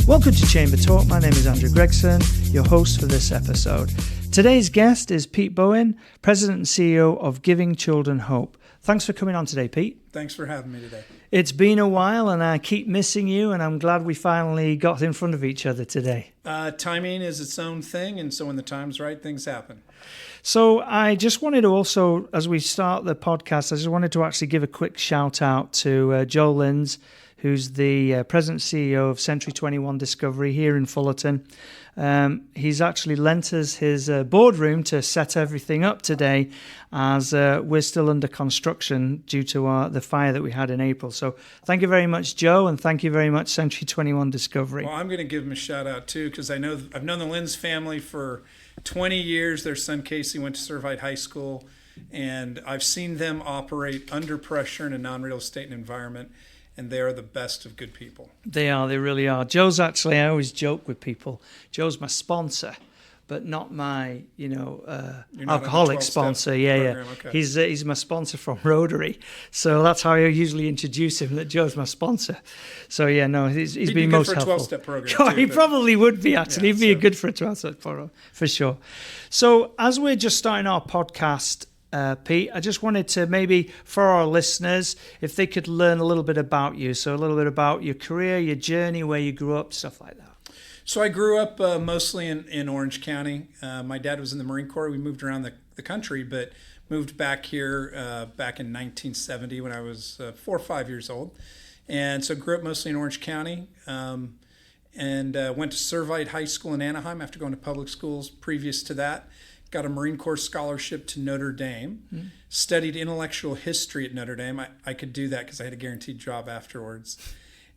Welcome to Chamber Talk. My name is Andrew Gregson, your host for this episode. Today's guest is Pete Bowen, President and CEO of Giving Children Hope. Thanks for coming on today, Pete. Thanks for having me today. It's been a while and I keep missing you, and I'm glad we finally got in front of each other today. Timing is its own thing, and so when the time's right, things happen. So I just wanted to also, as we start the podcast, I just wanted to actually give a quick shout out to Joe Linz, who's the President and CEO of Century 21 Discovery here in Fullerton. He's actually lent us his boardroom to set everything up today, as we're still under construction due to the fire that we had in April. So thank you very much, Joe, and thank you very much, Century 21 Discovery. Well, I'm going to give him a shout out too, because I've known the Linz family for 20 years. Their son Casey went to Servite High School, and I've seen them operate under pressure in a non-real estate environment. And they are the best of good people. They are, they really are. Joe's actually, I always joke with people, Joe's my sponsor, but not my, alcoholic sponsor. Yeah. Okay. He's my sponsor from Rotary. So that's how I usually introduce him, that Joe's my sponsor. So yeah, no, he's been most helpful. He'd be good for a 12-step program. He probably would be, actually. He'd be good for a 12-step program, for sure. So as we're just starting our podcast, Pete, I just wanted to maybe, for our listeners, if they could learn a little bit about you. So a little bit about your career, your journey, where you grew up, stuff like that. So I grew up mostly in Orange County. My dad was in the Marine Corps. We moved around the country, but moved back here back in 1970 when I was 4 or 5 years old. And so grew up mostly in Orange County, and went to Servite High School in Anaheim after going to public schools previous to that. Got a Marine Corps scholarship to Notre Dame, studied intellectual history at Notre Dame. I could do that because I had a guaranteed job afterwards.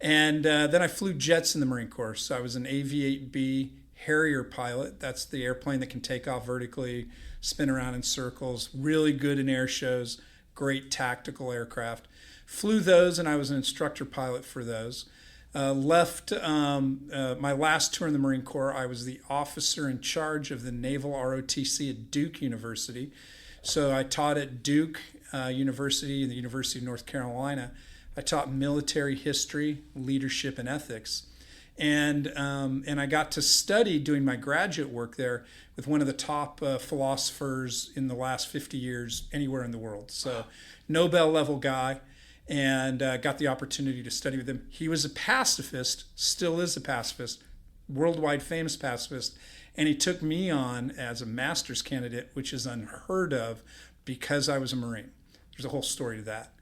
And then I flew jets in the Marine Corps. So I was an AV-8B Harrier pilot. That's the airplane that can take off vertically, spin around in circles, really good in air shows, great tactical aircraft. Flew those, and I was an instructor pilot for those. Left my last tour in the Marine Corps. I was the officer in charge of the Naval ROTC at Duke University. So I taught at Duke University and the University of North Carolina. I taught military history, leadership, and ethics. And I got to study doing my graduate work there with one of the top philosophers in the last 50 years anywhere in the world. So Nobel level guy. And got the opportunity to study with him. He was a pacifist, still is a pacifist, worldwide famous pacifist, and he took me on as a master's candidate, which is unheard of because I was a Marine. There's a whole story to that.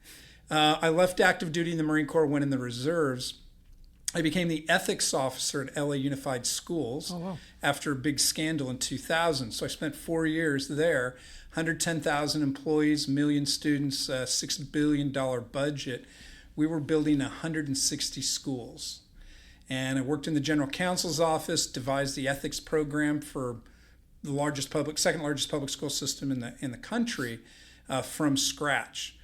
I left active duty in the Marine Corps, went in the reserves. I became the ethics officer at LA Unified Schools after a big scandal in 2000. So I spent 4 years there. 110,000 employees, million students, $6 billion budget. We were building 160 schools. And I worked in the general counsel's office, devised the ethics program for the second largest public school system in the country from scratch.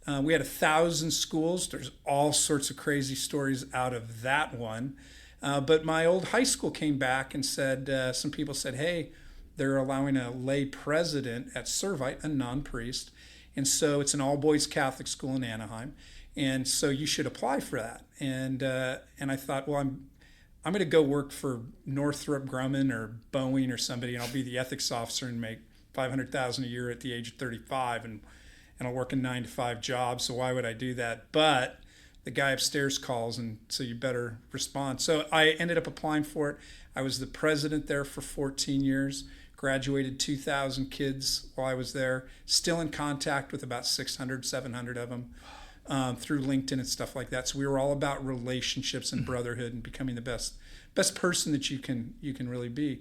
We had 1,000 schools. There's all sorts of crazy stories out of that one. But my old high school came back and said, some people said, hey, they're allowing a lay president at Servite, a non-priest. And so it's an all-boys Catholic school in Anaheim. And so you should apply for that. And I thought, well, I'm going to go work for Northrop Grumman or Boeing or somebody, and I'll be the ethics officer and make $500,000 a year at the age of 35, and I'll work a 9-to-5 job. So why would I do that? But the guy upstairs calls, and so you better respond. So I ended up applying for it. I was the president there for 14 years. Graduated 2,000 kids while I was there. Still in contact with about 600, 700 of them through LinkedIn and stuff like that. So we were all about relationships and brotherhood and becoming the best person that you can really be.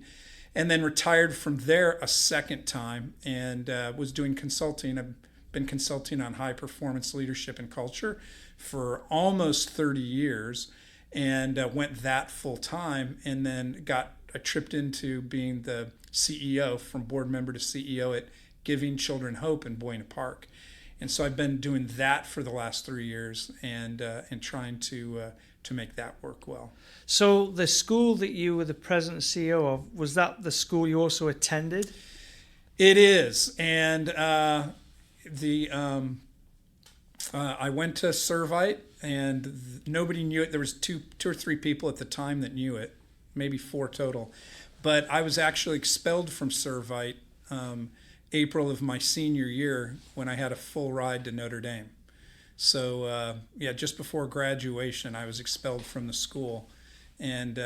And then retired from there a second time and was doing consulting. I've been consulting on high performance leadership and culture for almost 30 years and went that full time, and then I tripped into being the CEO, from board member to CEO at Giving Children Hope in Buena Park. And so I've been doing that for the last 3 years and trying to make that work well. So the school that you were the president and CEO of, was that the school you also attended? It is. And I went to Servite, and nobody knew it. There was two or three people at the time that knew it, maybe 4 total. But I was actually expelled from Servite April of my senior year when I had a full ride to Notre Dame. So just before graduation, I was expelled from the school, and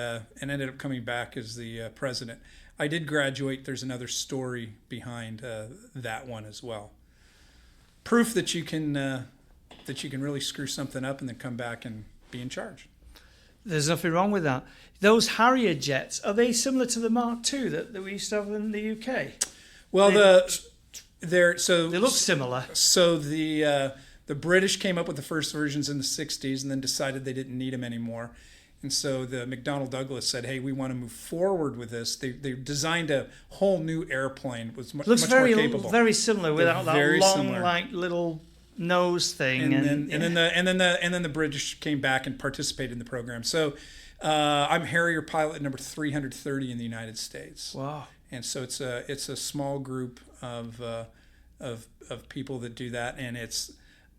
ended up coming back as the president. I did graduate. There's another story behind that one as well. Proof that you can really screw something up and then come back and be in charge. There's nothing wrong with that. Those Harrier jets, are they similar to the Mark II that we used to have in the UK? Well, they look similar. So the British came up with the first versions in the 60s and then decided they didn't need them anymore. And so the McDonnell Douglas said, hey, we want to move forward with this. They designed a whole new airplane. It was much more capable. Looks very similar without that long, like, little nose thing. And then the British came back and participated in the program. So I'm Harrier pilot number 330 in the United States. Wow. And so it's a small group of people that do that, and it's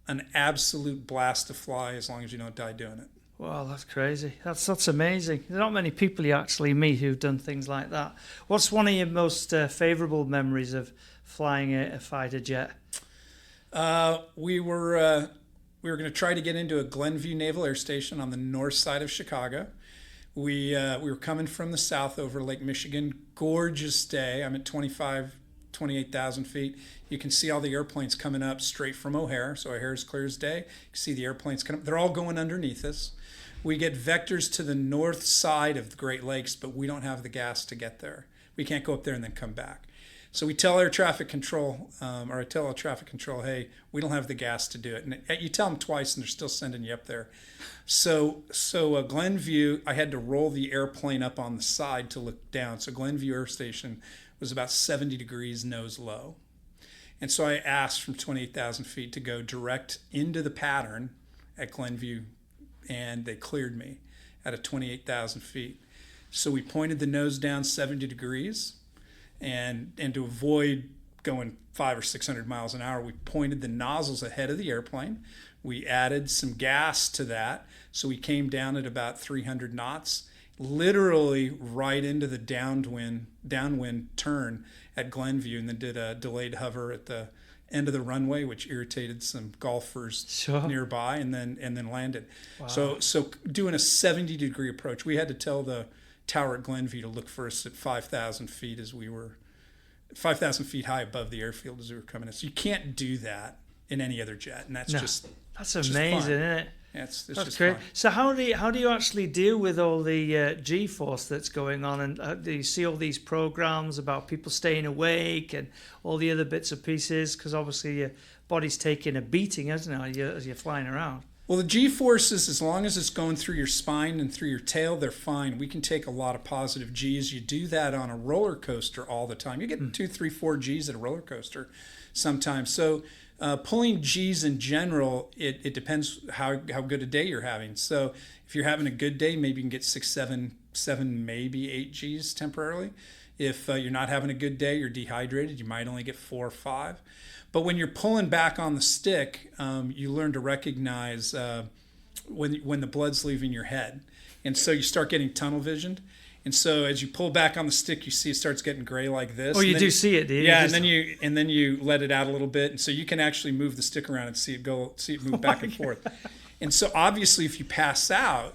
an absolute blast to fly as long as you don't die doing it. Wow, that's crazy. That's amazing. There's not many people you actually meet who've done things like that. What's one of your most favourable memories of flying a fighter jet? We were going to try to get into a Glenview Naval Air Station on the north side of Chicago. We were coming from the south over Lake Michigan. Gorgeous day. I'm at 28,000 feet. You can see all the airplanes coming up straight from O'Hare. So O'Hare is clear as day. You can see the airplanes coming up. They're all going underneath us. We get vectors to the north side of the Great Lakes, but we don't have the gas to get there. We can't go up there and then come back. So we tell air traffic control, or I tell air traffic control, hey, we don't have the gas to do it. And you tell them twice, and they're still sending you up there. So Glenview, I had to roll the airplane up on the side to look down. So Glenview Air Station was about 70 degrees nose low. And so I asked from 28,000 feet to go direct into the pattern at Glenview, and they cleared me at a 28,000 feet. So we pointed the nose down 70 degrees, and to avoid going 500 or 600 miles an hour, we pointed the nozzles ahead of the airplane. We added some gas to that, so we came down at about 300 knots, literally right into the downwind turn at Glenview, and then did a delayed hover at the end of the runway, which irritated some golfers nearby, and then landed. Wow. So doing a 70-degree approach, we had to tell the tower at Glenview to look for us at 5,000 feet as we were 5,000 feet high above the airfield as we were coming in. So you can't do that in any other jet, and that's amazing, isn't it? Yeah, it's that's just great. fun. So how do you actually deal with all the G-force that's going on, and do you see all these programs about people staying awake and all the other bits and pieces? Because obviously your body's taking a beating, isn't it, as you're flying around? Well, the G-forces, as long as it's going through your spine and through your tail, they're fine. We can take a lot of positive G's. You do that on a roller coaster all the time. You get 2, 3, 4 G's at a roller coaster sometimes. So pulling G's in general, it depends how good a day you're having. So if you're having a good day, maybe you can get 6, 7, maybe 8 G's temporarily. If you're not having a good day, you're dehydrated, you might only get 4 or 5. But when you're pulling back on the stick, you learn to recognize when the blood's leaving your head. And so you start getting tunnel visioned. And so as you pull back on the stick, you see it starts getting gray like this. Oh, you do see it, do you? Yeah, and then you let it out a little bit, and so you can actually move the stick around and see it move back and forth. And so obviously, if you pass out,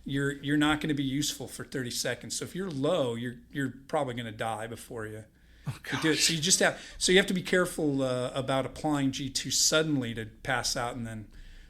you're not going to be useful for 30 seconds. So if you're low, you're probably going to die before you do it. So you have to be careful about applying G too suddenly to pass out, and then.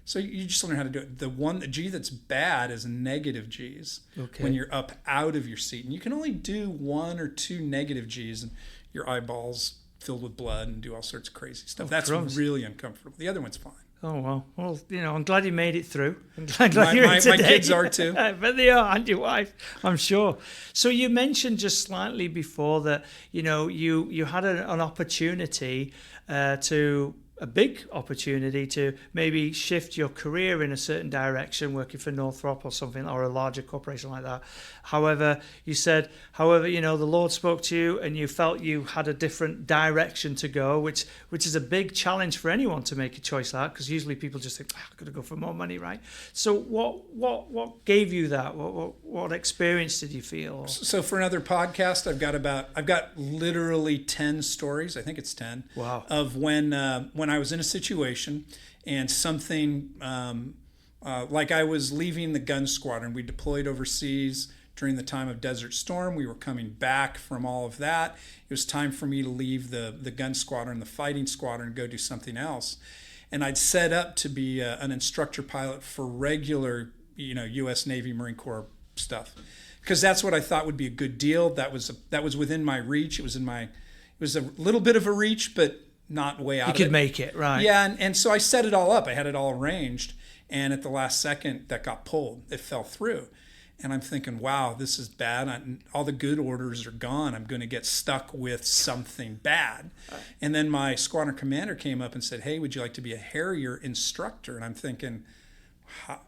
So you just learn how to do it. The G that's bad is negative G's when you're up out of your seat. And you can only do 1 or 2 negative G's, and your eyeballs filled with blood and do all sorts of crazy stuff. That's really uncomfortable. The other one's fine. Oh, well, I'm glad you made it through. I'm glad you're here today. My kids are too. I bet they are, and your wife, I'm sure. So you mentioned just slightly before that, you had an opportunity to a big opportunity to maybe shift your career in a certain direction, working for Northrop or something, or a larger corporation like that. However, you said, you know, the Lord spoke to you and you felt you had a different direction to go, which is a big challenge for anyone to make a choice like that, because usually people just think, I've got to go for more money, right? So what gave you that? What experience did you feel? So for another podcast, I've got literally 10 stories. I think it's 10. Wow. Of when I was in a situation and something like I was leaving the gun squadron. We deployed overseas during the time of Desert Storm. We were coming back from all of that. It was time for me to leave the gun squadron, the fighting squadron, and go do something else. And I'd set up to be an instructor pilot for regular, you know, U.S. Navy, Marine Corps stuff, because that's what I thought would be a good deal. That was within my reach. It was a little bit of a reach, but not way out of it. You could make it, right? Yeah, and so I set it all up. I had it all arranged, and at the last second, that got pulled. It fell through. And I'm thinking, wow, this is bad. All the good orders are gone. I'm going to get stuck with something bad. And then my squadron commander came up and said, hey, would you like to be a Harrier instructor? And I'm thinking,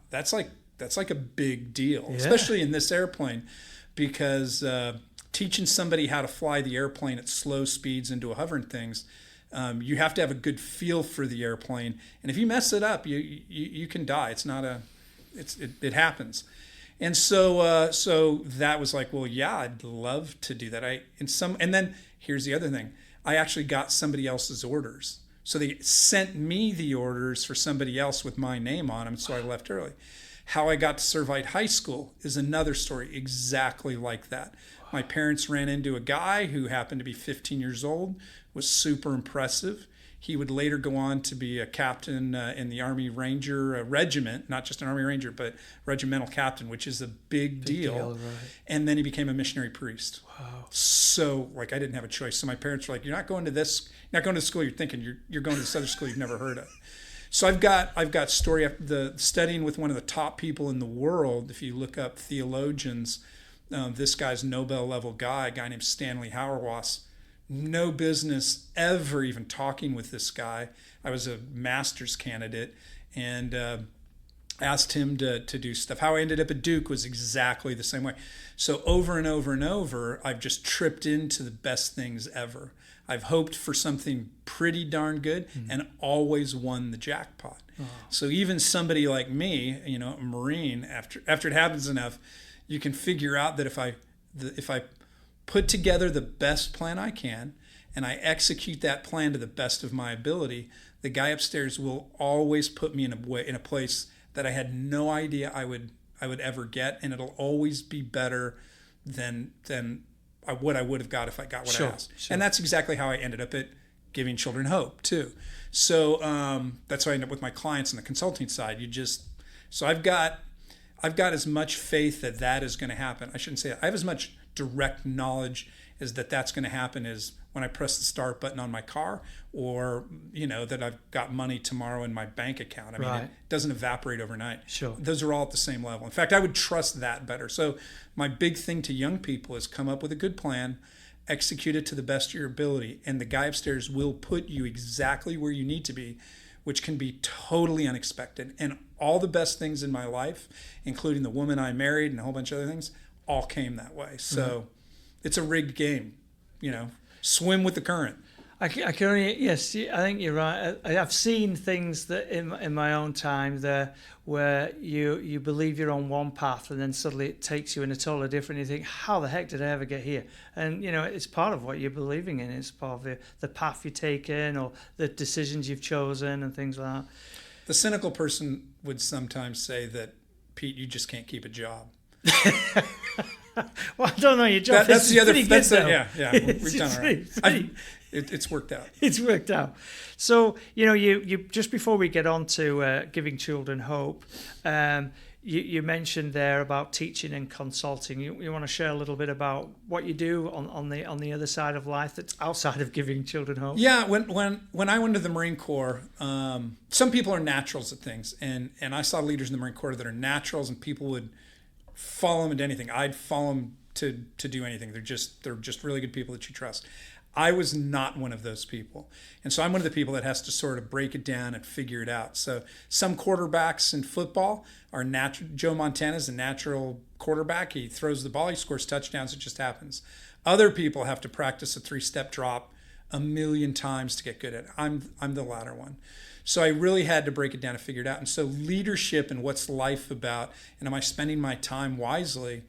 that's like a big deal, especially in this airplane, because teaching somebody how to fly the airplane at slow speeds into hovering things, you have to have a good feel for the airplane. And if you mess it up, you can die. It happens. And so that was like, well, yeah, I'd love to do that. And then here's the other thing. I actually got somebody else's orders. So they sent me the orders for somebody else with my name on them, so I left early. How I got to Servite High School is another story exactly like that. My parents ran into a guy who happened to be 15 years old, was super impressive. He would later go on to be a captain in the Army Ranger Regiment, not just an Army Ranger, but regimental captain, which is a big deal. Right. And then he became a missionary priest. Wow. So, like, I didn't have a choice. So my parents were like, you're not going to this, you're not going to the school you're thinking, you're going to this other school you've never heard of. So I've got studying with one of the top people in the world. If you look up theologians, this guy's Nobel level guy, a guy named Stanley Hauerwas. No business ever even talking with this guy. I was a master's candidate and asked him to do stuff. How I ended up at Duke was exactly the same way. So over and over and over, I've just tripped into the best things ever. I've hoped for something pretty darn good and always won the jackpot. Oh. So even somebody like me, you know, a Marine, after it happens enough, you can figure out that if I put together the best plan I can and I execute that plan to the best of my ability, the guy upstairs will always put me in a place that I had no idea I would ever get, and it'll always be better than what I would have got if I got what I asked. Sure. And that's exactly how I ended up at Giving Children Hope too. So that's how I end up with my clients on the consulting side. So I've got as much faith that is going to happen. I shouldn't say that. I have as much direct knowledge is that's going to happen is when I press the start button on my car, or, you know, that I've got money tomorrow in my bank account. I mean, It doesn't evaporate overnight. Sure. Those are all at the same level. In fact, I would trust that better. So my big thing to young people is come up with a good plan, execute it to the best of your ability, and the guy upstairs will put you exactly where you need to be, which can be totally unexpected. And all the best things in my life, including the woman I married and a whole bunch of other things, all came that way. So it's a rigged game, you know, swim with the current. I can only, yes, I think you're right. I've seen things that in my own time there where you believe you're on one path and then suddenly it takes you in a totally different, you think, how the heck did I ever get here? And, you know, it's part of what you're believing in. It's part of the path you've taken or the decisions you've chosen and things like that. The cynical person would sometimes say that, Pete, you just can't keep a job. Well, I don't know. Your job that's is the other. pretty That's good, yeah. We've done all right. It's worked out. It's worked out. So you know, you just before we get on to Giving Children Hope, you mentioned there about teaching and consulting. You want to share a little bit about what you do on the other side of life that's outside of Giving Children Hope? Yeah. When I went to the Marine Corps, some people are naturals at things, and I saw leaders in the Marine Corps that are naturals, and people would follow them into anything. I'd follow them to do anything. They're just really good people that you trust. I was not one of those people. And so I'm one of the people that has to sort of break it down and figure it out. So some quarterbacks in football are natural. Joe Montana's a natural quarterback. He throws the ball, he scores touchdowns, it just happens. Other people have to practice a 3-step drop a million times to get good at it. I'm the latter one. So I really had to break it down and figure it out. And so leadership and what's life about, and am I spending my time wisely,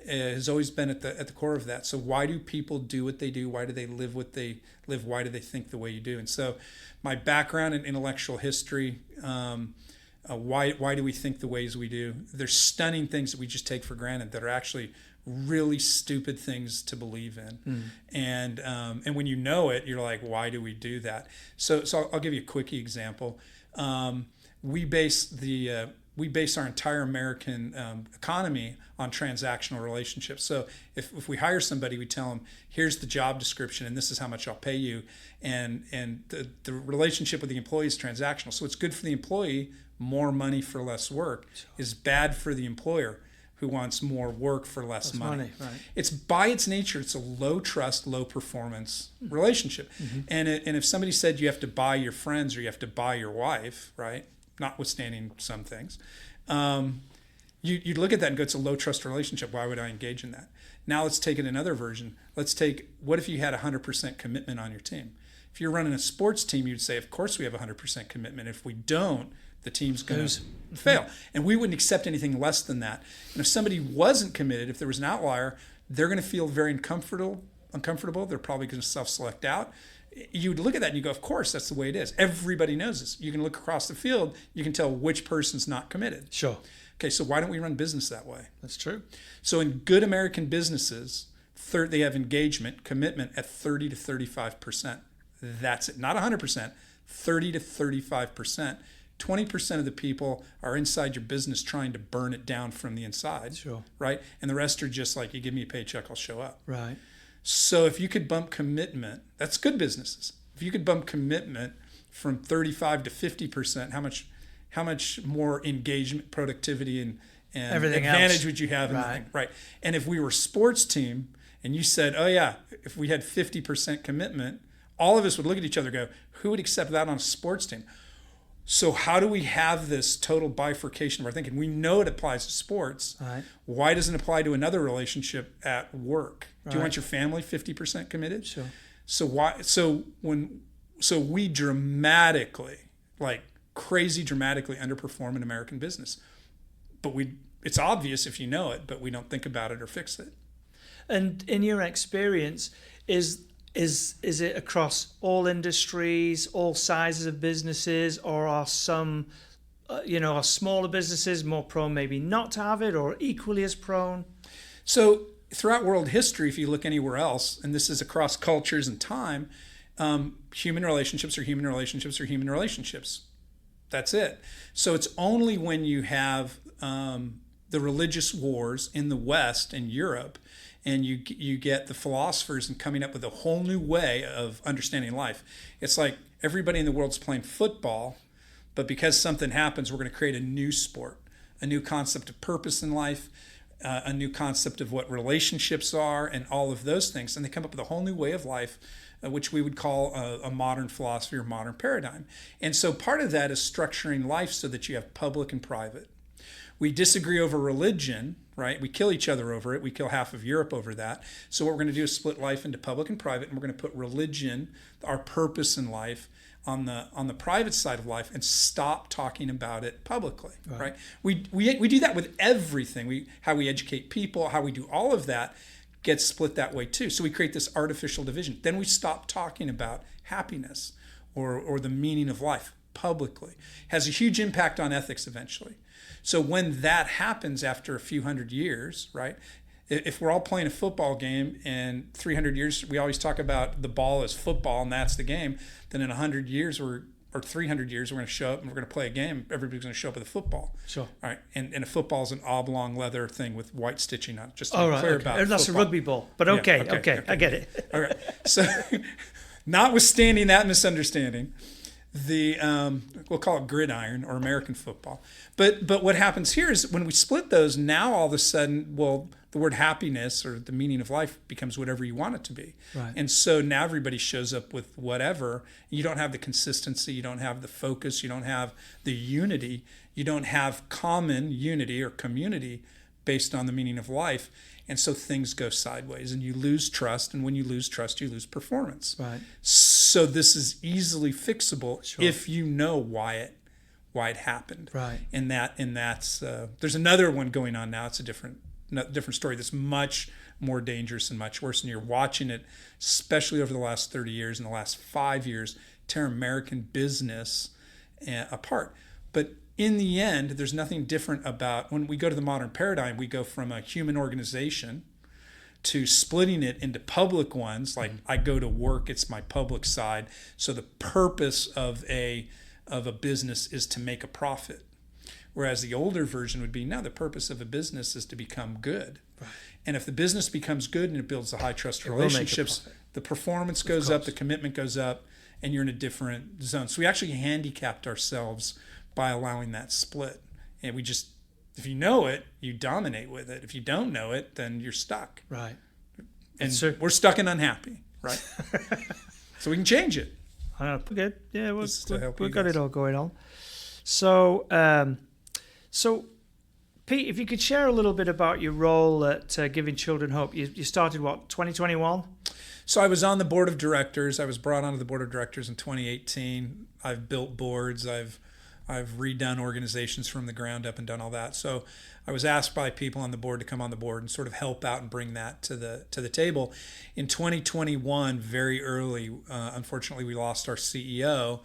has always been at the core of that. So why do people do what they do? Why do they live what they live? Why do they think the way you do? And so my background in intellectual history, why do we think the ways we do? There's stunning things that we just take for granted that are actually really stupid things to believe in. And when you know it, you're like, why do we do that? So I'll give you a quick example. We base our entire American economy on transactional relationships. So if we hire somebody, we tell them, here's the job description and this is how much I'll pay you. And the relationship with the employee is transactional. So it's good for the employee, more money for less work, is bad for the employer who wants more work for less money. Right. It's by its nature, it's a low trust, low performance relationship. And if somebody said you have to buy your friends or you have to buy your wife, right? Notwithstanding some things, you'd look at that and go, it's a low trust relationship. Why would I engage in that? Now let's take it another version. What if you had 100% commitment on your team? If you're running a sports team, you'd say, of course we have 100% commitment. If we don't, the team's going to fail. And we wouldn't accept anything less than that. And if somebody wasn't committed, if there was an outlier, they're going to feel very uncomfortable. They're probably going to self-select out. You would look at that and you go, of course, that's the way it is. Everybody knows this. You can look across the field, you can tell which person's not committed. Sure. Okay, so why don't we run business that way? That's true. So in good American businesses, they have engagement, commitment at 30 to 35%. That's it. Not 100%, 30 to 35%. 20% of the people are inside your business trying to burn it down from the inside. Sure. Right? And the rest are just like, you give me a paycheck, I'll show up. Right. So if you could bump commitment, that's good businesses. If you could bump commitment from 35 to 50%, how much more engagement, productivity, and everything advantage else would you have? Right. And if we were a sports team and you said, oh yeah, if we had 50% commitment, all of us would look at each other and go, who would accept that on a sports team? So how do we have this total bifurcation of our thinking? We know it applies to sports. Right. Why doesn't it apply to another relationship at work? Right. Do you want your family 50% committed? Sure. So we dramatically, like crazy dramatically underperform in American business. But it's obvious if you know it, but we don't think about it or fix it. And in your experience, is it across all industries, all sizes of businesses, or are some, are smaller businesses more prone maybe not to have it, or equally as prone? So throughout world history, if you look anywhere else, and this is across cultures and time, human relationships are human relationships are human relationships. That's it. So it's only when you have the religious wars in the West and Europe, and you get the philosophers and coming up with a whole new way of understanding life. It's like everybody in the world's playing football, but because something happens, we're going to create a new sport, a new concept of purpose in life, a new concept of what relationships are, and all of those things. And they come up with a whole new way of life, which we would call a modern philosophy or modern paradigm. And so part of that is structuring life so that you have public and private. We disagree over religion, right? We kill each other over it. We kill half of Europe over that. So what we're going to do is split life into public and private, and we're going to put religion, our purpose in life, on the private side of life, and stop talking about it publicly, right? We do that with everything. How we educate people, how we do all of that gets split that way too. So we create this artificial division. Then we stop talking about happiness or the meaning of life publicly. It has a huge impact on ethics eventually. So when that happens after a few hundred years, right? If we're all playing a football game and 300 years, we always talk about the ball as football and that's the game, then in 100 years or 300 years, we're going to show up and we're going to play a game. Everybody's going to show up with a football. Sure. All right. And a football is an oblong leather thing with white stitching on it. Just to be clear about that's football. A rugby ball. But okay, I get it. All right. So notwithstanding that misunderstanding, we'll call it gridiron or American football. But what happens here is when we split those, now all of a sudden, well, the word happiness or the meaning of life becomes whatever you want it to be. Right. And so now everybody shows up with whatever. You don't have the consistency, you don't have the focus, you don't have the unity, you don't have common unity or community based on the meaning of life. And so things go sideways and you lose trust. And when you lose trust, you lose performance. Right. So this is easily fixable Sure. if you know why it happened. Right. And that's there's another one going on now. It's a different story that's much more dangerous and much worse. And you're watching it, especially over the last 30 years and the last 5 years, tear American business apart. But in the end, there's nothing different about when we go to the modern paradigm. We go from a human organization to splitting it into public ones. Like I go to work, it's my public side. So the purpose of a business is to make a profit. Whereas the older version would be, no, the purpose of a business is to become good. Right. And if the business becomes good and it builds the high trust relationships, the performance goes up, the commitment goes up, and you're in a different zone. So we actually handicapped ourselves by allowing that split. And we just, if you know it, you dominate with it. If you don't know it, then you're stuck. Right. And we're stuck and unhappy, right? So we can change it. Good. Yeah, we've got guys. it all going on. So, so Pete, if you could share a little bit about your role at Giving Children Hope. You started, 2021? So I was on the board of directors. I was brought onto the board of directors in 2018. I've built boards. I've redone organizations from the ground up and done all that. So I was asked by people on the board to come on the board and sort of help out and bring that to the table. In 2021, very early, unfortunately, we lost our CEO,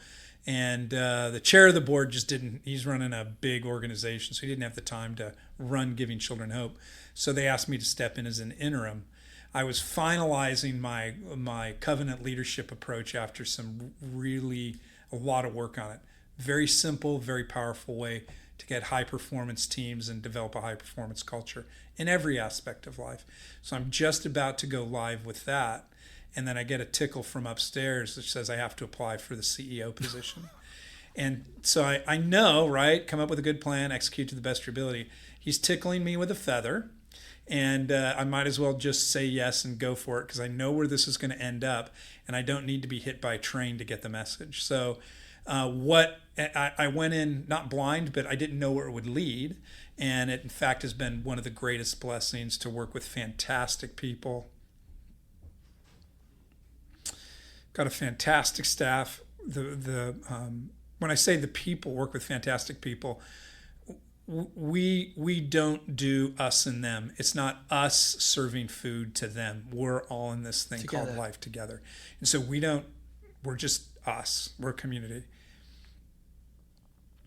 and the chair of the board just didn't. He's running a big organization, so he didn't have the time to run Giving Children Hope. So they asked me to step in as an interim. I was finalizing my covenant leadership approach after a lot of work on it. Very simple, very powerful way to get high performance teams and develop a high performance culture in every aspect of life. So I'm just about to go live with that. And then I get a tickle from upstairs that says I have to apply for the CEO position. And so I know, right? Come up with a good plan, execute to the best of your ability. He's tickling me with a feather. And I might as well just say yes and go for it because I know where this is going to end up. And I don't need to be hit by a train to get the message. So I went in not blind, but I didn't know where it would lead. And it, in fact, has been one of the greatest blessings to work with fantastic people. Got a fantastic staff. When I say the people work with fantastic people, we don't do us and them. It's not us serving food to them. We're all in this thing called life together. And so we're just us. We're a community.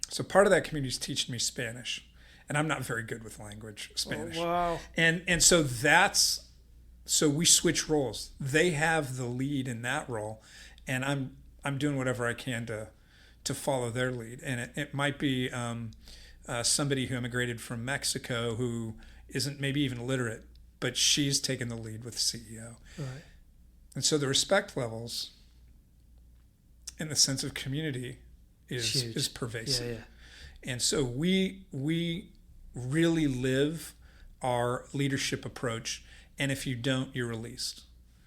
So part of that community is teaching me Spanish. And I'm not very good with language, Spanish. Oh, wow. And so we switch roles. They have the lead in that role, and I'm doing whatever I can to follow their lead. And it might be somebody who immigrated from Mexico who isn't maybe even literate, but she's taken the lead with the CEO. Right. And so the respect levels and the sense of community is pervasive. Yeah. And so we really live our leadership approach, and if you don't, you're released.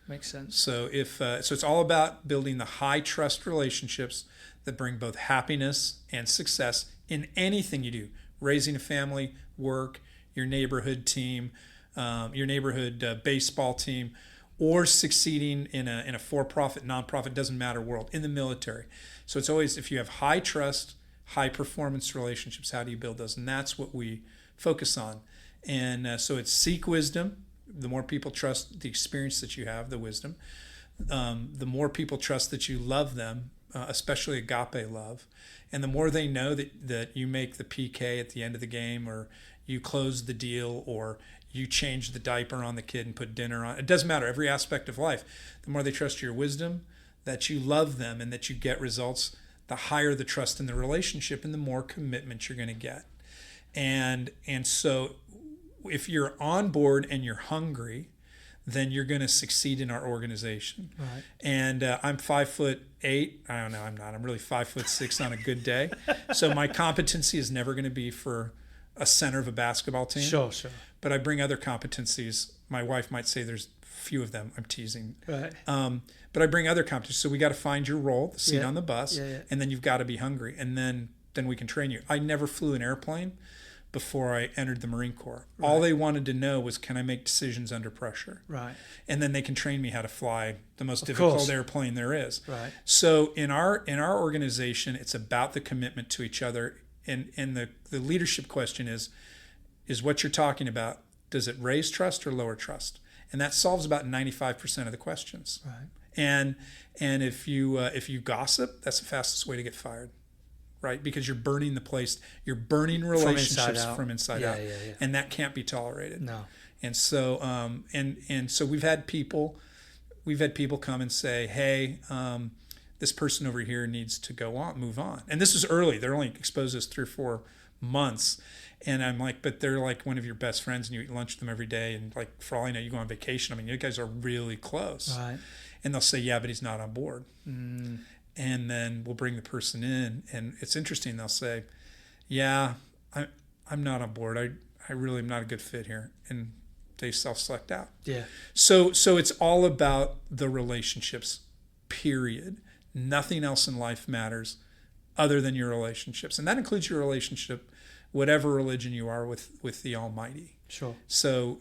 Makes sense. So so it's all about building the high trust relationships that bring both happiness and success in anything you do. Raising a family, work, your neighborhood team, your neighborhood baseball team, or succeeding in a for-profit, nonprofit, doesn't matter, world, in the military. So it's always, if you have high trust, high performance relationships, how do you build those? And that's what we focus on. And so it's seek wisdom. The more people trust the experience that you have, the wisdom, the more people trust that you love them, especially agape love. And the more they know that you make the PK at the end of the game, or you close the deal, or you change the diaper on the kid and put dinner on. It doesn't matter, every aspect of life. The more they trust your wisdom, that you love them and that you get results, the higher the trust in the relationship and the more commitment you're going to get. And so if you're on board and you're hungry, then you're going to succeed in our organization. Right. And I'm 5'8". I don't know, I'm not. I'm really 5'6" on a good day. So my competency is never going to be for a center of a basketball team. Sure. but I bring other competencies. My wife might say there's few of them. I'm teasing. Right. But I bring other competencies. So we got to find your role, the seat on the bus, and then you've got to be hungry, and then we can train you. I never flew an airplane before I entered the Marine Corps. Right. All they wanted to know was, can I make decisions under pressure? Right. And then they can train me how to fly the most difficult airplane there is. Right. So in our organization, it's about the commitment to each other. And the leadership question is what you're talking about, does it raise trust or lower trust? And that solves about 95% of the questions. Right. And if you gossip, that's the fastest way to get fired. Right, because you're burning the place, you're burning relationships from inside out, and that can't be tolerated. No. And so, and so we've had people come and say, hey, this person over here needs to move on. And this is early; they're only exposed as 3 or 4 months, and I'm like, but they're like one of your best friends, and you eat lunch with them every day, and like for all I know, you go on vacation. I mean, you guys are really close. Right. And they'll say, yeah, but he's not on board. Mm. And then we'll bring the person in, and it's interesting. They'll say, yeah, I'm not on board. I really am not a good fit here. And they self-select out. Yeah. So it's all about the relationships, period. Nothing else in life matters other than your relationships. And that includes your relationship, whatever religion you are, with the Almighty. Sure. So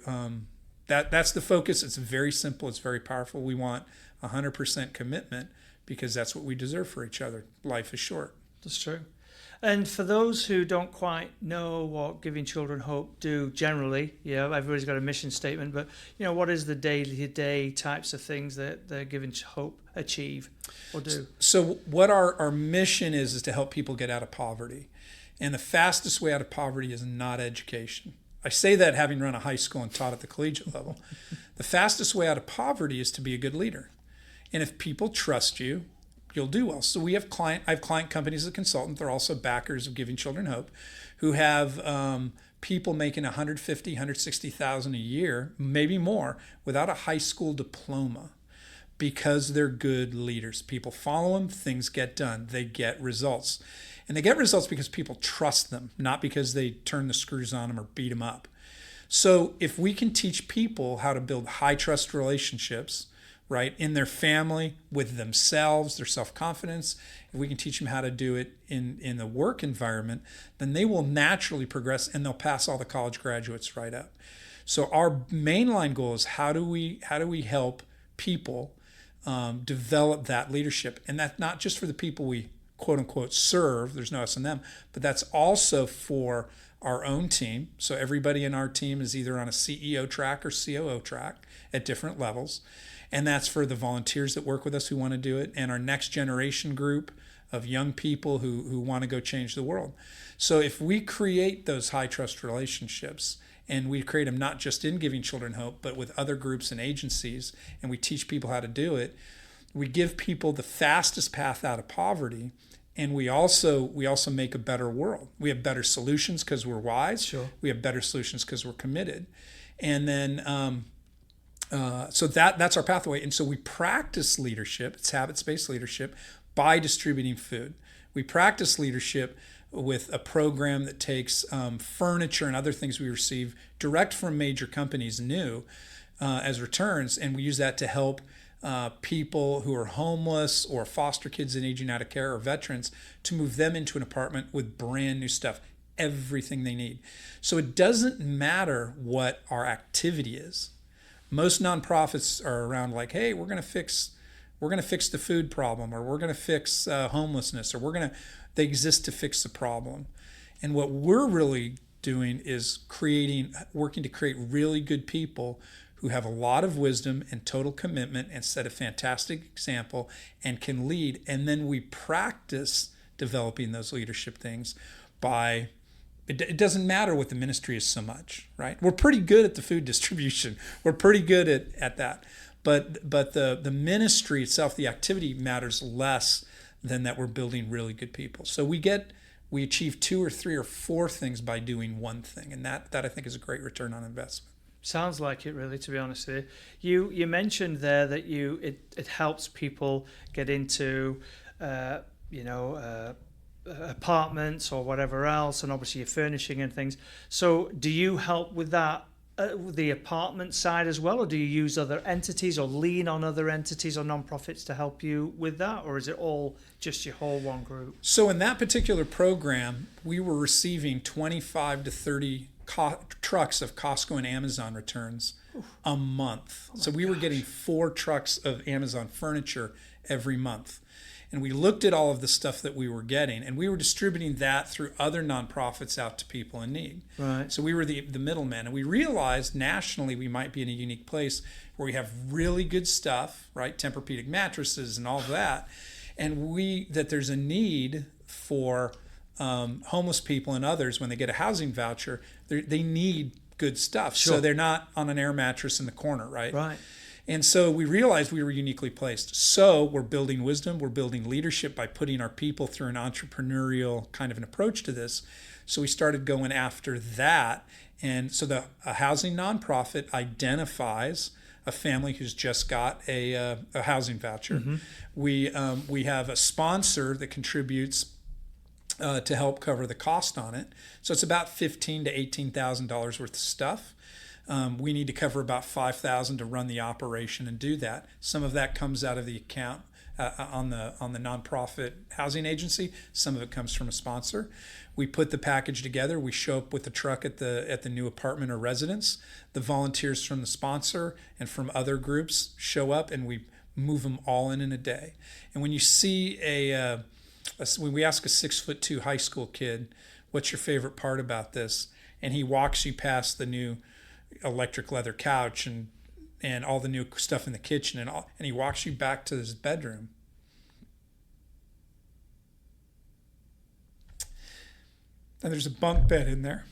that's the focus. It's very simple. It's very powerful. We want 100% commitment, because that's what we deserve for each other. Life is short. That's true. And for those who don't quite know what Giving Children Hope do generally, everybody's got a mission statement, but what is the day-to-day types of things that the Giving Hope achieve or do? So what our mission is to help people get out of poverty. And the fastest way out of poverty is not education. I say that having run a high school and taught at the collegiate level. The fastest way out of poverty is to be a good leader. And if people trust you, you'll do well. So I have client companies as a consultant. They're also backers of Giving Children Hope, who have people making $150,000, $160,000 a year, maybe more, without a high school diploma, because they're good leaders. People follow them, things get done, they get results. And they get results because people trust them, not because they turn the screws on them or beat them up. So if we can teach people how to build high trust relationships, right, in their family, with themselves, their self-confidence, if we can teach them how to do it in the work environment, then they will naturally progress, and they'll pass all the college graduates right up. So our mainline goal is how do we help people develop that leadership? And that's not just for the people we quote unquote serve, there's no us and them, but that's also for our own team. So everybody in our team is either on a CEO track or COO track at different levels. And that's for the volunteers that work with us who want to do it, and our next generation group of young people who want to go change the world. So if we create those high trust relationships, and we create them not just in Giving Children Hope, but with other groups and agencies, and we teach people how to do it, we give people the fastest path out of poverty, and we also make a better world. We have better solutions because we're wise. Sure. We have better solutions because we're committed. And then so that's our pathway. And so we practice leadership, it's habits-based leadership, by distributing food. We practice leadership with a program that takes furniture and other things we receive direct from major companies new as returns, and we use that to help people who are homeless or foster kids and aging out of care or veterans, to move them into an apartment with brand new stuff, everything they need. So it doesn't matter what our activity is. Most nonprofits are around like, hey, we're going to fix the food problem, or we're going to fix homelessness, or they exist to fix the problem. And what we're really doing is working to create really good people who have a lot of wisdom and total commitment and set a fantastic example and can lead. And then we practice developing those leadership things by, it doesn't matter what the ministry is so much, right? We're pretty good at the food distribution. We're pretty good at that. But the ministry itself, the activity, matters less than that we're building really good people. So we achieve 2 or 3 or 4 things by doing one thing. And that I think is a great return on investment. Sounds like it, really, to be honest with you. You mentioned there that it helps people get into apartments or whatever else, and obviously you're furnishing and things. So do you help with that the apartment side as well, or do you use other entities or lean on other entities or non-profits to help you with that, or is it all just your whole one group? So in that particular program, we were receiving 25 to 30 trucks of Costco and Amazon returns a month. So we were getting 4 trucks of Amazon furniture every month. And we looked at all of the stuff that we were getting, and we were distributing that through other nonprofits out to people in need. Right. So we were the middlemen, and we realized nationally we might be in a unique place where we have really good stuff, right? Tempur-Pedic mattresses and all of that, and that there's a need for homeless people and others when they get a housing voucher. They need good stuff, Sure. so they're not on an air mattress in the corner, right? Right. And so we realized we were uniquely placed. So we're building wisdom, we're building leadership by putting our people through an entrepreneurial kind of an approach to this. So we started going after that. And so a housing nonprofit identifies a family who's just got a housing voucher. Mm-hmm. We have a sponsor that contributes to help cover the cost on it. So it's about $15,000 to $18,000 worth of stuff. We need to cover about $5,000 to run the operation and do that. Some of that comes out of the account on the nonprofit housing agency. Some of it comes from a sponsor. We put the package together. We show up with the truck at the new apartment or residence. The volunteers from the sponsor and from other groups show up, and we move them all in a day. And when you see when we ask a 6'2" high school kid, "What's your favorite part about this?" and he walks you past the new electric leather couch and all the new stuff in the kitchen and he walks you back to his bedroom. And there's a bunk bed in there.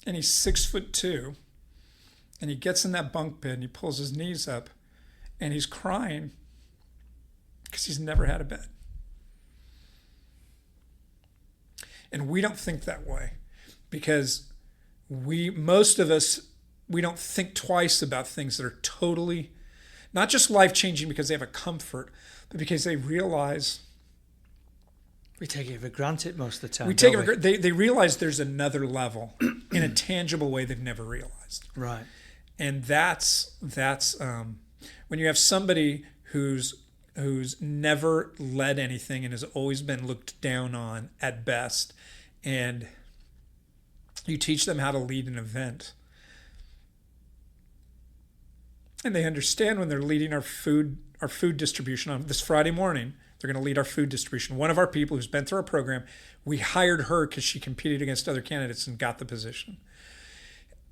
And he's 6'2", and he gets in that bunk bed and he pulls his knees up and he's crying because he's never had a bed. And we don't think that way because most of us don't think twice about things that are totally not just life-changing because they have a comfort, but because they realize we take it for granted most of the time. They realize there's another level in a tangible way they've never realized. Right. And that's when you have somebody who's never led anything and has always been looked down on at best, and you teach them how to lead an event. And they understand when they're leading our food distribution on this Friday morning, they're going to lead our food distribution. One of our people who's been through our program, we hired her because she competed against other candidates and got the position.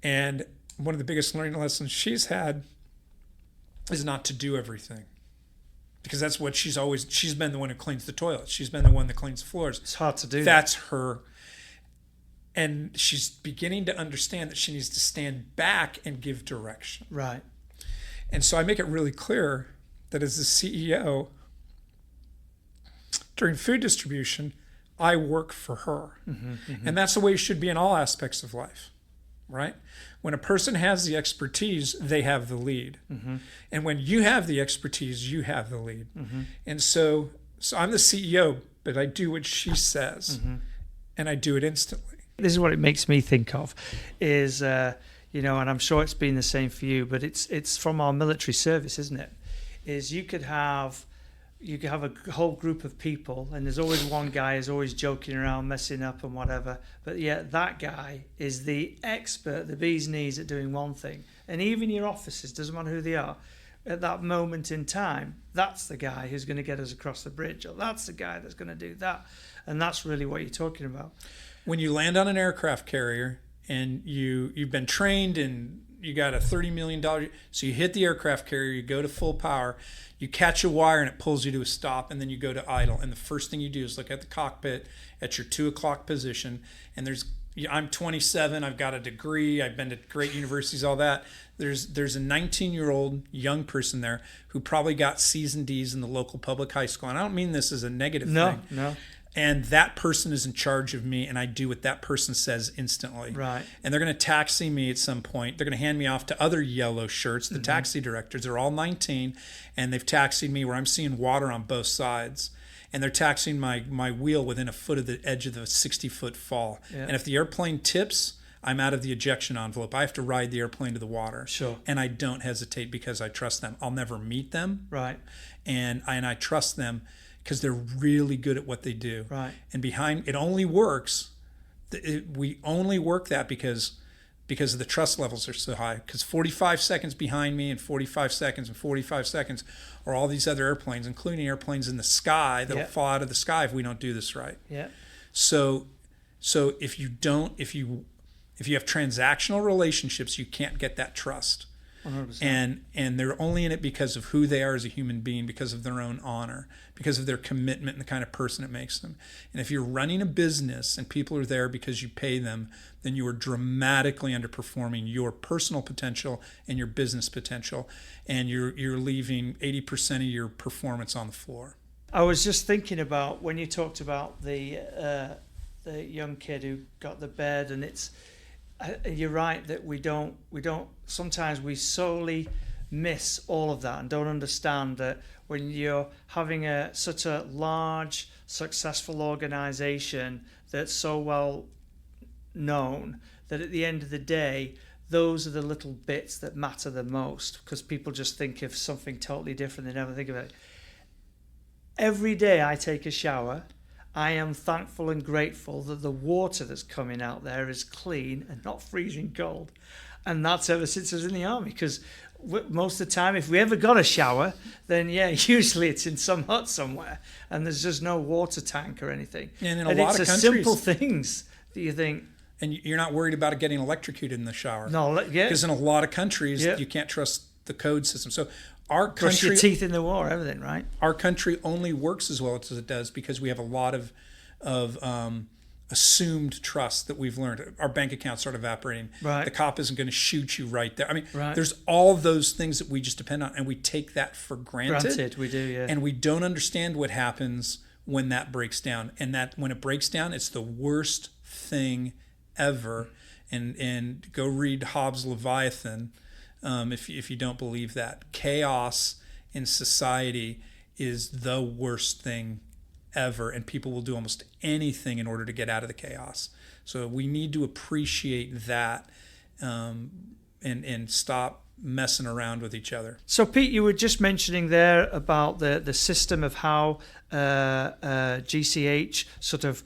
And one of the biggest learning lessons she's had is not to do everything. Because that's what she's been the one who cleans the toilets. She's been the one that cleans the floors. It's hard to do. That's her. And she's beginning to understand that she needs to stand back and give direction. Right. And so I make it really clear that as the CEO, during food distribution, I work for her. Mm-hmm, mm-hmm. And that's the way it should be in all aspects of life, right? When a person has the expertise, they have the lead. Mm-hmm. And when you have the expertise, you have the lead. Mm-hmm. And so I'm the CEO, but I do what she says, mm-hmm. and I do it instantly. This is what it makes me think of is, and I'm sure it's been the same for you, but it's from our military service, isn't it? Is you could have a whole group of people, and there's always one guy who's always joking around, messing up and whatever, but yet that guy is the expert, the bee's knees at doing one thing. And even your officers, doesn't matter who they are, at that moment in time, that's the guy who's going to get us across the bridge, or that's the guy that's going to do that. And that's really what you're talking about. When you land on an aircraft carrier and you've been trained and you got a $30 million, so you hit the aircraft carrier, you go to full power, you catch a wire and it pulls you to a stop, and then you go to idle. And the first thing you do is look at the cockpit at your 2 o'clock position. And I'm 27, I've got a degree, I've been to great universities, all that. There's a 19-year-old young person there who probably got C's and D's in the local public high school. And I don't mean this as a negative thing. No. And that person is in charge of me, and I do what that person says instantly. Right. And they're going to taxi me at some point. They're going to hand me off to other yellow shirts, the taxi directors. They're all 19, and they've taxied me where I'm seeing water on both sides. And they're taxiing my wheel within a foot of the edge of the 60-foot fall. Yeah. And if the airplane tips, I'm out of the ejection envelope. I have to ride the airplane to the water. Sure. And I don't hesitate because I trust them. I'll never meet them. Right. And I trust them because they're really good at what they do. Right. And behind it only works. We only work that because the trust levels are so high. Because 45 seconds behind me and 45 seconds and 45 seconds are all these other airplanes, including airplanes in the sky that'll fall out of the sky if we don't do this right. Yeah. So if you have transactional relationships, you can't get that trust. 100%. And they're only in it because of who they are as a human being, because of their own honor, because of their commitment and the kind of person it makes them. And if you're running a business and people are there because you pay them, then you are dramatically underperforming your personal potential and your business potential, and you're leaving 80% of your performance on the floor. I was just thinking about when you talked about the young kid who got the bed, and you're right that we don't sometimes we solely miss all of that and don't understand that when you're having such a large successful organization that's so well known, that at the end of the day those are the little bits that matter the most, because people just think of something totally different. They never think about it. Every day I take a shower, I am thankful and grateful that the water that's coming out there is clean and not freezing cold. And that's ever since I was in the Army, because most of the time, if we ever got a shower, then usually it's in some hut somewhere and there's just no water tank or anything. And in a lot of countries, simple things that you think. And you're not worried about it getting electrocuted in the shower. No, yeah. Because in a lot of countries, you can't trust the code system. So our country, brush your teeth in the water, everything, right? Our country only works as well as it does because we have a lot of assumed trust that we've learned. Our bank accounts start evaporating. Right. The cop isn't going to shoot you right there. I mean, there's all those things that we just depend on, and we take that for granted. We do, yeah. And we don't understand what happens when that breaks down. And that when it breaks down, it's the worst thing ever. And go read Hobbes' Leviathan if you don't believe that. Chaos in society is the worst thing ever, and people will do almost anything in order to get out of the chaos. So we need to appreciate that and stop messing around with each other. So Pete, you were just mentioning there about the system of how GCH sort of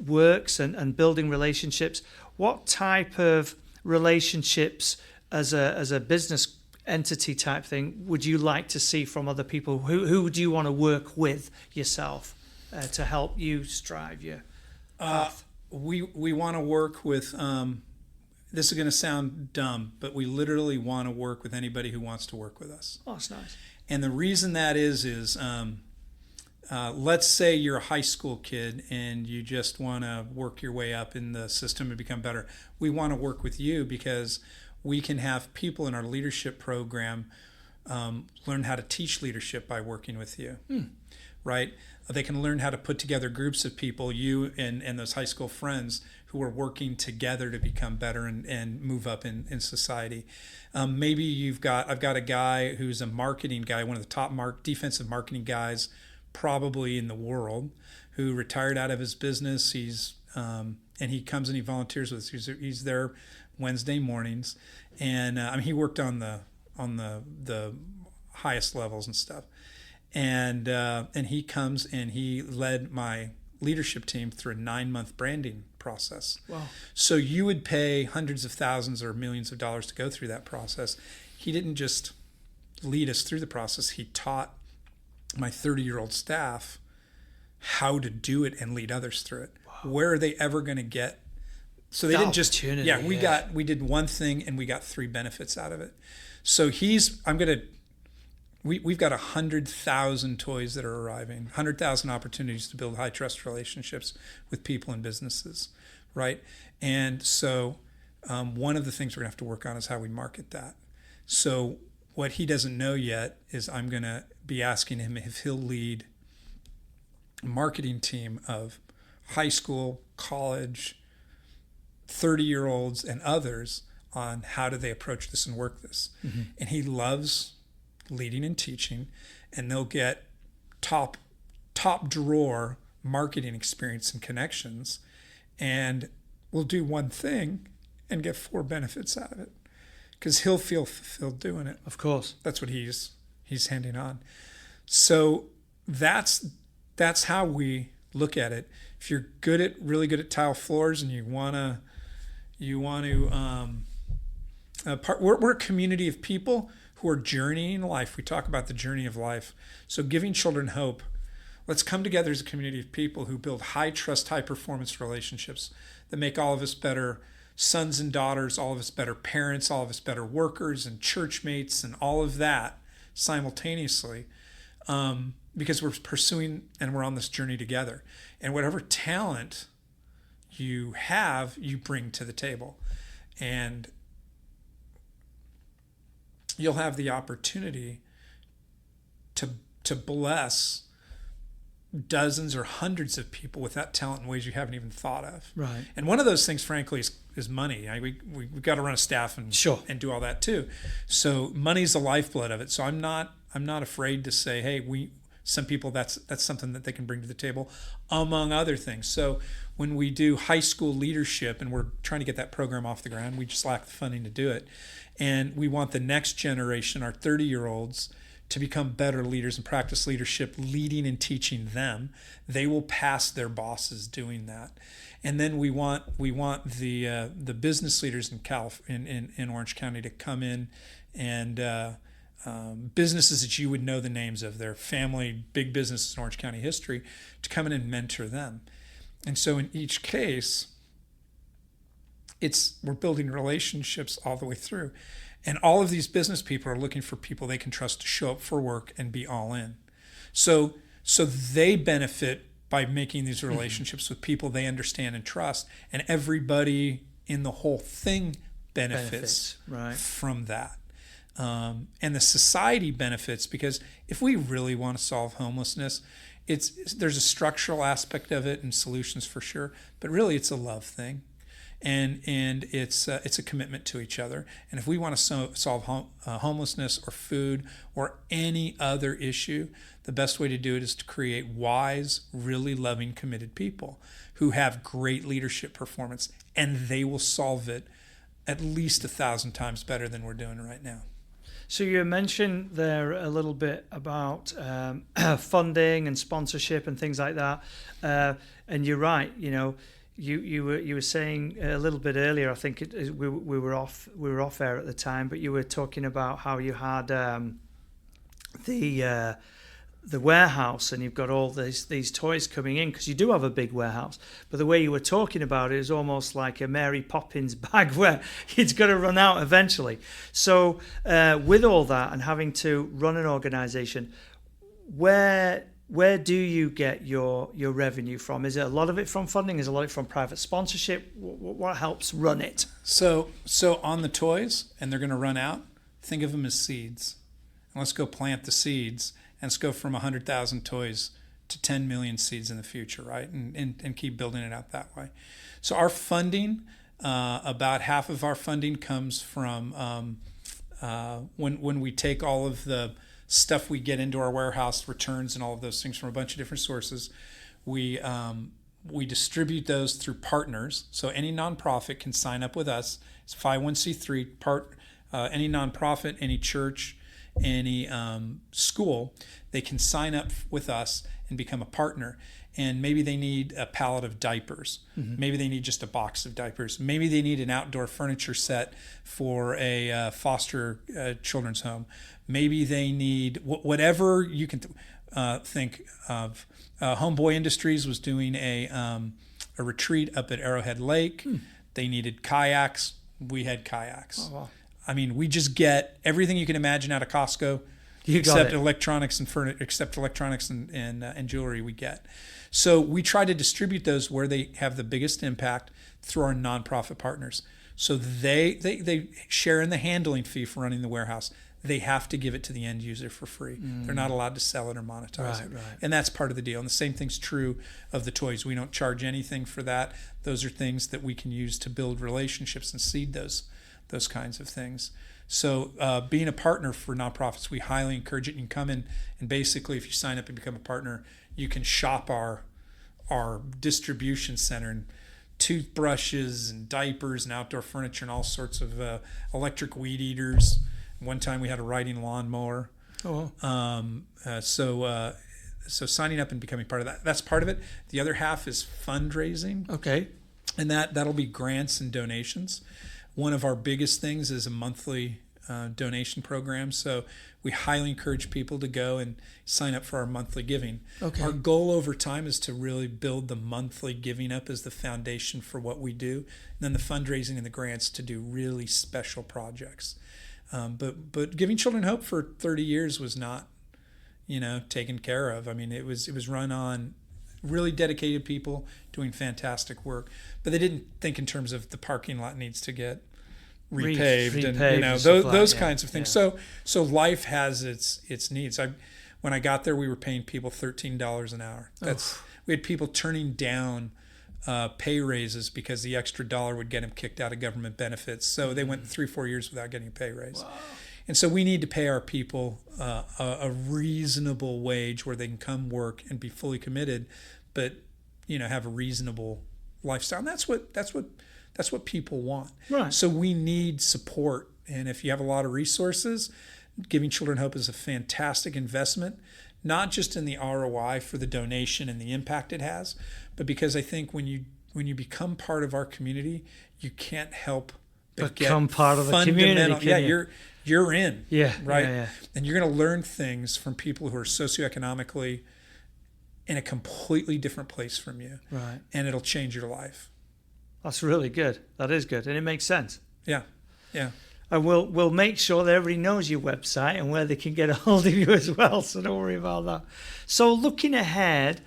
works and building relationships. What type of relationships as a business entity type thing would you like to see from other people? Who do you want to work with yourself to help you strive your path? We want to work with, this is going to sound dumb, but we literally want to work with anybody who wants to work with us. Oh, that's nice. And the reason that is let's say you're a high school kid and you just want to work your way up in the system and become better. We want to work with you because we can have people in our leadership program learn how to teach leadership by working with you, right? They can learn how to put together groups of people, you and those high school friends who are working together to become better and move up in society. Maybe I've got a guy who's a marketing guy, one of the top defensive marketing guys probably in the world, who retired out of his business. And he comes and he volunteers with us. He's there Wednesday mornings, and he worked on the highest levels and stuff. And he comes and he led my leadership team through a 9-month branding process. Wow. So you would pay hundreds of thousands or millions of dollars to go through that process. He didn't just lead us through the process. He taught my 30-year-old staff how to do it and lead others through it. Wow. Where are they ever going to get? So they didn't just, we did one thing and we got 3 benefits out of it. So we've got 100,000 toys that are arriving, 100,000 opportunities to build high trust relationships with people and businesses, right? And so one of the things we're going to have to work on is how we market that. So what he doesn't know yet is I'm going to be asking him if he'll lead a marketing team of high school, college, 30-year-olds, and others on how do they approach this and work this. Mm-hmm. And he loves leading and teaching, and they'll get top drawer marketing experience and connections, and we'll do one thing and get 4 benefits out of it, because he'll feel fulfilled doing it. Of course. That's what he's handing on. So that's how we look at it. If you're really good at tile floors, and we're a community of people who are journeying life. We talk about the journey of life. So giving children hope. Let's come together as a community of people who build high trust, high performance relationships that make all of us better sons and daughters, all of us better parents, all of us better workers and church mates, and all of that simultaneously, because we're pursuing and we're on this journey together. And whatever talent you have, you bring to the table. And you'll have the opportunity to bless dozens or hundreds of people with that talent in ways you haven't even thought of. Right. And one of those things, frankly, is money. We've got to run a staff and do all that too. So money's the lifeblood of it. So I'm not afraid to say, hey, some people that's something that they can bring to the table, among other things. So when we do high school leadership, and we're trying to get that program off the ground, we just lack the funding to do it. And we want the next generation, our 30-year-olds, to become better leaders and practice leadership, leading and teaching them. They will pass their bosses doing that. And then we want the business leaders in Orange County to come in, and businesses that you would know the names of, their family, big businesses in Orange County history, to come in and mentor them. And so in each case, we're building relationships all the way through. And all of these business people are looking for people they can trust to show up for work and be all in. So they benefit by making these relationships with people they understand and trust. And everybody in the whole thing benefits right. from that. And the society benefits, because if we really want to solve homelessness, there's a structural aspect of it and solutions for sure, but really it's a love thing. And it's a commitment to each other. And if we want to solve homelessness or food or any other issue, the best way to do it is to create wise, really loving, committed people who have great leadership performance, and they will solve it at least 1,000 times better than we're doing right now. So you mentioned there a little bit about funding and sponsorship and things like that, and you're right. You were saying a little bit earlier, I think we were off air at the time, but you were talking about how you had the warehouse, and you've got all these toys coming in, because you do have a big warehouse. But the way you were talking about it is almost like a Mary Poppins bag where it's going to run out eventually. So with all that and having to run an organization, where do you get your revenue from? Is it a lot of it from funding? Is a lot of it from private sponsorship? What helps run it? So on the toys, and they're going to run out, think of them as seeds. And let's go plant the seeds, and let's go from 100,000 toys to 10 million seeds in the future, right? And keep building it out that way. So our funding, about half of our funding comes from when we take all of the stuff we get into our warehouse, returns and all of those things from a bunch of different sources. We distribute those through partners. So any nonprofit can sign up with us. It's 501c3 any nonprofit, any church, any school, they can sign up with us and become a partner. And maybe they need a pallet of diapers. Mm-hmm. Maybe they need just a box of diapers. Maybe they need an outdoor furniture set for a foster children's home. Maybe they need whatever you can think of. Homeboy Industries was doing a retreat up at Arrowhead Lake. They needed kayaks. We had kayaks. Oh, wow. I mean, we just get everything you can imagine out of Costco, except electronics and jewelry. We get. So we try to distribute those where they have the biggest impact through our nonprofit partners. So they share in the handling fee for running the warehouse. They have to give it to the end user for free. They're not allowed to sell it or monetize it. Right. And that's part of the deal. And the same thing's true of the toys. We don't charge anything for that. Those are things that we can use to build relationships and seed those kinds of things. So being a partner for nonprofits, we highly encourage it. You can come in, and basically if you sign up and become a partner, you can shop our distribution center and toothbrushes and diapers and outdoor furniture and all sorts of electric weed eaters. One time we had a riding lawnmower. Oh, wow. So signing up and becoming part of that, that's part of it. The other half is fundraising. Okay. And that'll be grants and donations. One of our biggest things is a monthly donation program. So we highly encourage people to go and sign up for our monthly giving. Okay. Our goal over time is to really build the monthly giving up as the foundation for what we do. And then the fundraising and the grants to do really special projects. But Giving Children Hope for 30 years was not, taken care of. I mean, it was run on really dedicated people doing fantastic work, but they didn't think in terms of the parking lot needs to get repaved and those kinds of things. Yeah. So life has its needs. When I got there, we were paying people $13 an hour. We had people turning down pay raises because the extra dollar would get them kicked out of government benefits. So they went 3-4 years without getting a pay raise. Wow. And so we need to pay our people a reasonable wage where they can come work and be fully committed, but have a reasonable lifestyle. And that's what people want. Right. So we need support. And if you have a lot of resources, Giving Children Hope is a fantastic investment, not just in the ROI for the donation and the impact it has, but because I think when you become part of our community, you can't help but become part of the community. Yeah, you're in. Yeah. Right. Yeah. And you're going to learn things from people who are socioeconomically in a completely different place from you. Right. And it'll change your life. That's really good. That is good. And it makes sense. Yeah. Yeah. And we'll make sure that everybody knows your website and where they can get a hold of you as well. So don't worry about that. So looking ahead,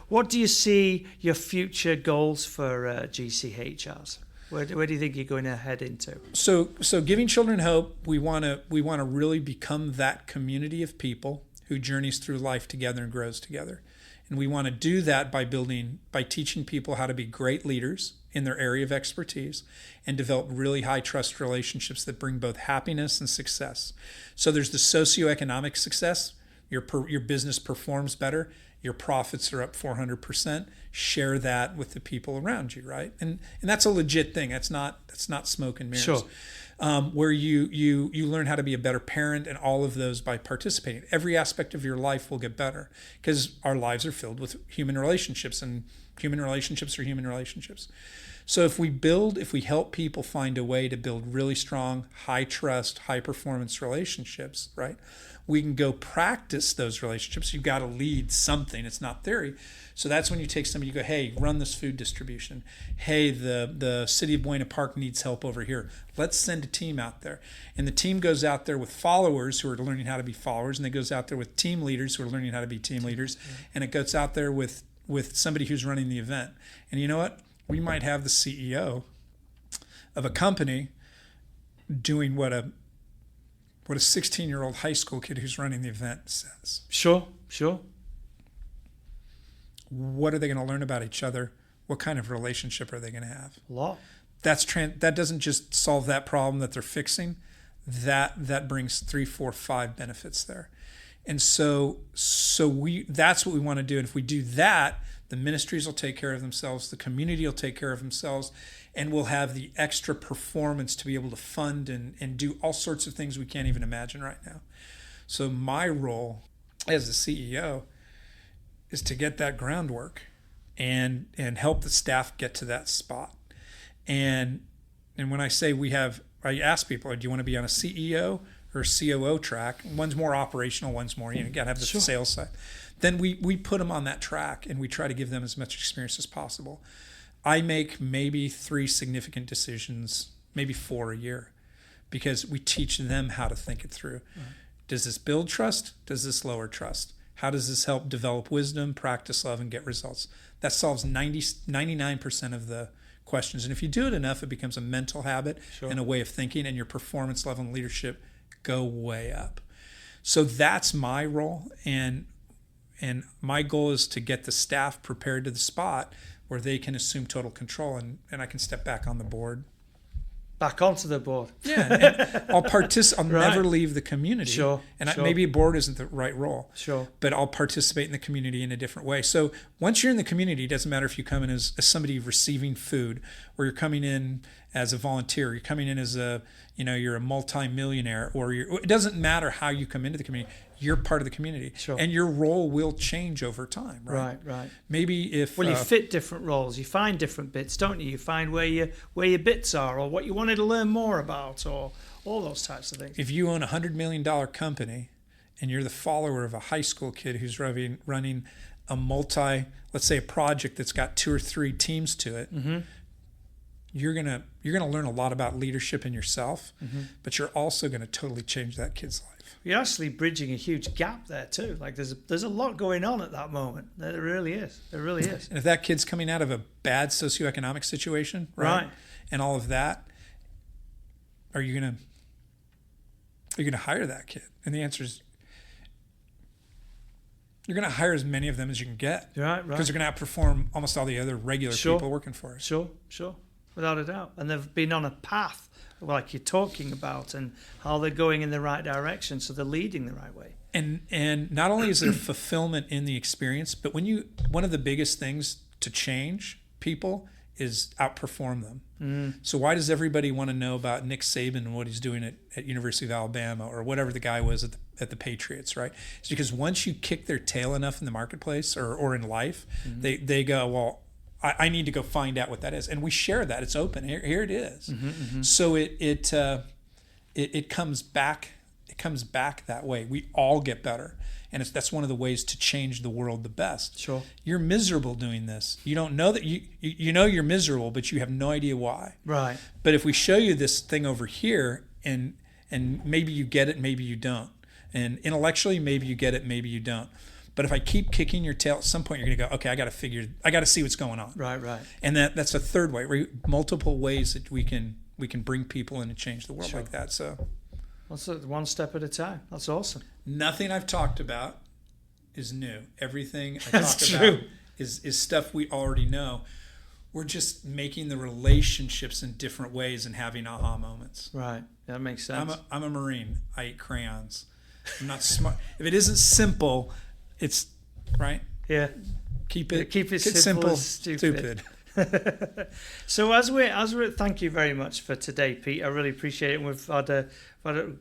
what do you see your future goals for GCH as? Where do you think you're going to head into? So Giving Children Hope, we want to really become that community of people who journeys through life together and grows together. And we want to do that by teaching people how to be great leaders in their area of expertise and develop really high trust relationships that bring both happiness and success. So there's the socioeconomic success. Your business performs better. Your profits are up 400%. Share that with the people around you, right? And that's a legit thing. That's not smoke and mirrors. Sure. Where you learn how to be a better parent and all of those by participating. Every aspect of your life will get better because our lives are filled with human relationships, and human relationships are human relationships. So if we help people find a way to build really strong, high trust, high performance relationships, right? We can go practice those relationships. You've got to lead something. It's not theory. So that's when you take somebody, you go, hey, run this food distribution. Hey, the city of Buena Park needs help over here. Let's send a team out there. And the team goes out there with followers who are learning how to be followers, and it goes out there with team leaders who are learning how to be team leaders, and it goes out there with somebody who's running the event. And you know what? We might have the CEO of a company doing what a 16-year-old high school kid who's running the event says. Sure. What are they going to learn about each other? What kind of relationship are they going to have? A lot. That doesn't just solve that problem that they're fixing. That brings 3, 4, 5 benefits there. And so that's what we want to do. And if we do that, the ministries will take care of themselves, the community will take care of themselves, and we'll have the extra performance to be able to fund and do all sorts of things we can't even imagine right now. So my role as the CEO is to get that groundwork and help the staff get to that spot. And when I say I ask people, do you want to be on a CEO or COO track? One's more operational, one's more, you got to have the sales side. Then we put them on that track and we try to give them as much experience as possible. I make maybe 3 significant decisions, maybe 4 a year, because we teach them how to think it through. Right. Does this build trust? Does this lower trust? How does this help develop wisdom, practice love, and get results? That solves 99% of the questions. And if you do it enough, it becomes a mental habit and a way of thinking, and your performance level and leadership go way up. So that's my role. And my goal is to get the staff prepared to the spot where they can assume total control, and I can step back on the board. Back onto the board. Yeah, and I'll never leave the community. Sure. Maybe a board isn't the right role. Sure. But I'll participate in the community in a different way. So Once you're in the community, it doesn't matter if you come in as somebody receiving food, or you're coming in as a volunteer, you're coming in as you're a multi-millionaire, or it doesn't matter how you come into the community. You're part of the community, and your role will change over time, right? Right. Maybe if you fit different roles, you find different bits, don't you? You find where your bits are, or what you wanted to learn more about, or all those types of things. If you own $100 million company, and you're the follower of a high school kid who's running a let's say a project that's got 2 or 3 teams to it, you're gonna learn a lot about leadership in yourself, but you're also gonna totally change that kid's life. You're actually bridging a huge gap there too. Like there's a lot going on at that moment. There really is. There really is. And if that kid's coming out of a bad socioeconomic situation, right, and all of that, are you gonna hire that kid? And the answer is, you're going to hire as many of them as you can get. Right. Because they're going to outperform almost all the other regular people working for us. Sure. Without a doubt. And they've been on a path like you're talking about, and how they're going in the right direction, so they're leading the right way. And not only is there fulfillment in the experience, but one of the biggest things to change people is outperform them. So why does everybody want to know about Nick Saban and what he's doing at University of Alabama, or whatever the guy was at the Patriots, right? It's because once you kick their tail enough in the marketplace or in life, they go, well, I need to go find out what that is. And we share that. It's open. Here it is. So it comes back. It comes back that way. We all get better. And that's one of the ways to change the world the best. Sure. You're miserable doing this. You don't know that you know you're miserable, but you have no idea why. Right. But if we show you this thing over here, and maybe you get it, maybe you don't. And intellectually, maybe you get it, maybe you don't. But if I keep kicking your tail, at some point you're going to go, okay, I got to see what's going on. Right. And that's a third way, multiple ways that we can bring people in and change the world like that. So. That's one step at a time. That's awesome. Nothing I've talked about is new. Everything I talk about is stuff we already know. We're just making the relationships in different ways and having aha moments. Right. That makes sense. I'm a Marine. I eat crayons. I'm not smart. If it isn't simple, it's right. Yeah. Keep it simple, stupid. So as we're thank you very much for today, Pete. I really appreciate it, and we've had a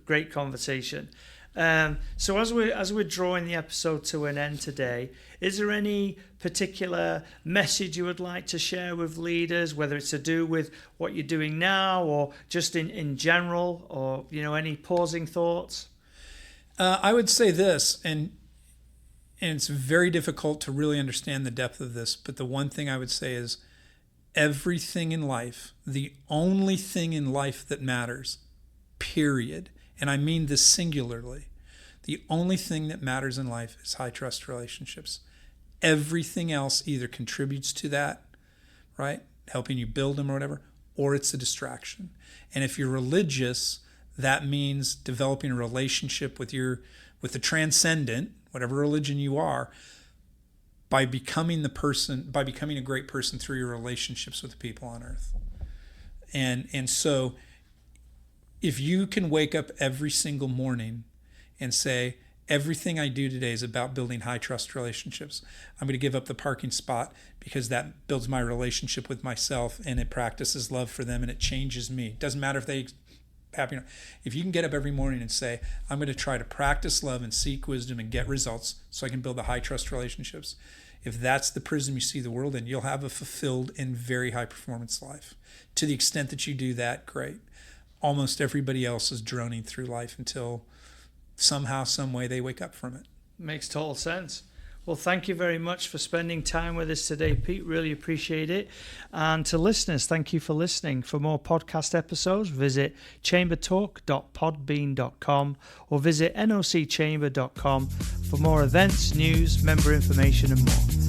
great conversation. So as we're drawing the episode to an end today, is there any particular message you would like to share with leaders, whether it's to do with what you're doing now, or just in general, or any pausing thoughts? I would say this, and it's very difficult to really understand the depth of this, but the one thing I would say is, everything in life, the only thing in life that matters, period, and I mean this singularly, the only thing that matters in life is high trust relationships. Everything else either contributes to that, right, helping you build them or whatever, or it's a distraction. And if you're religious, that means developing a relationship with the transcendent, whatever religion you are, by becoming a great person through your relationships with the people on earth. And so if you can wake up every single morning and say, everything I do today is about building high trust relationships. I'm going to give up the parking spot because that builds my relationship with myself, and it practices love for them, and it changes me. It doesn't matter if they happy or not. If you can get up every morning and say, I'm going to try to practice love and seek wisdom and get results so I can build the high trust relationships. If that's the prism you see the world in, you'll have a fulfilled and very high performance life. To the extent that you do that, great. Almost everybody else is droning through life until somehow, some way they wake up from it. Makes total sense. Well, thank you very much for spending time with us today, Pete. Really appreciate it. And to listeners, thank you for listening. For more podcast episodes, visit chambertalk.podbean.com or visit nocchamber.com for more events, news, member information, and more.